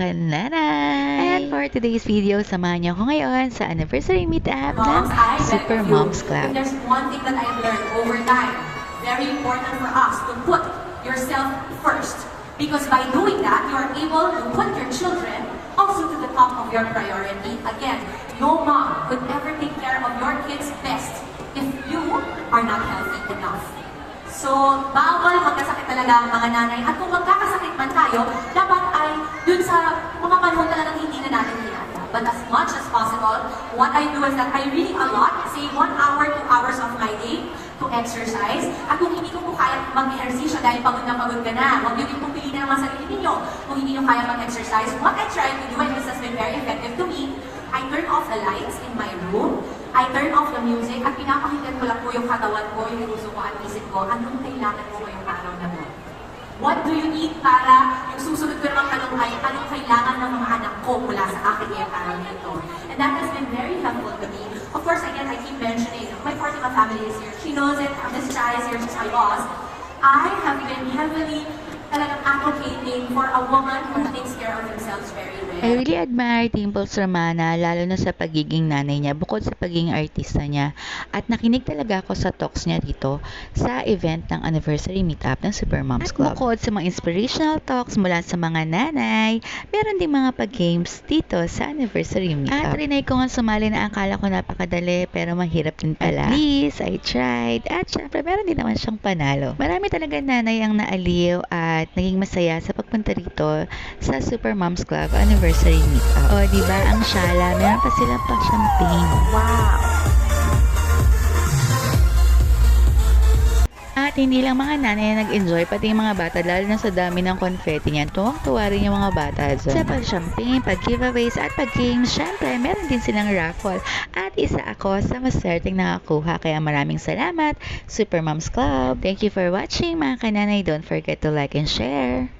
kananay! And for today's video, samahan niyo ako ngayon sa anniversary meetup ng Super Moms Club. If there's one thing that I've learned over time, very important for us to put yourself first. Because by doing that, you are able to put your children also to the top of your priority. Again, no mom could ever take care of your kids best if you are not healthy enough. So, bawal magkasakit talaga ang mga nanay. At kung magkakasakit man tayo, dapat ay dun sa mga panahon talagang hindi na natin hinata. But as much as possible, what I do is that I really a lot, say 1 hour, 2 hours of my day to exercise. At kung hindi ko po kaya mag-ehersisyo dahil pagod ka na, huwag niyo din pong pilitin ang mga sarili ninyo. Kung hindi niyo kaya mag-exercise, what I try to do, and this has been very effective to me, I turn off the lights in my room, I turn off the music, at pinapakinggan ko lang po yung katawan ko, yung puso ko at isip ko, anong kailangan mo ngayong araw na mo? What do you need para yung susunod ko namang tanong ay anong kailangan ng mga anak ko mula sa akin ngayong araw nito? And that has been very helpful to me. Of course, again, I keep mentioning, my Fatima family is here. She knows it. Miss Chai is here. She's my boss. I have been heavily talagang advocating for a woman who takes care of themselves very well. I really admire Dimples Romana, lalo na sa pagiging nanay niya, bukod sa pagiging artista niya. At nakinig talaga ako sa talks niya dito sa event ng anniversary meetup ng Super Moms Club. At bukod sa mga inspirational talks mula sa mga nanay, meron ding mga pag-games dito sa anniversary meetup. At rinay ko nga sumali na akala ko napakadali pero mahirap din pala. At least, I tried. At syempre, meron din naman siyang panalo. Marami talaga nanay ang naaliw at naging masaya sa pagpunta rito sa Super Moms Club anniversary meetup. O, diba ang Shala, meron pa silang pa-champagne. Wow! At hindi lang mga nanay na nag-enjoy, pati yung mga bata, lalo na sa dami ng confetti niyan. Tuwang-tuwa rin yung mga bata dyan. Sa pag-champagne, pag-giveaways, at pag-games, syempre, meron din silang raffle. At isa ako sa maswerteng nakakuha. Kaya maraming salamat, Super Moms Club. Thank you for watching, mga kananay. Don't forget to like and share.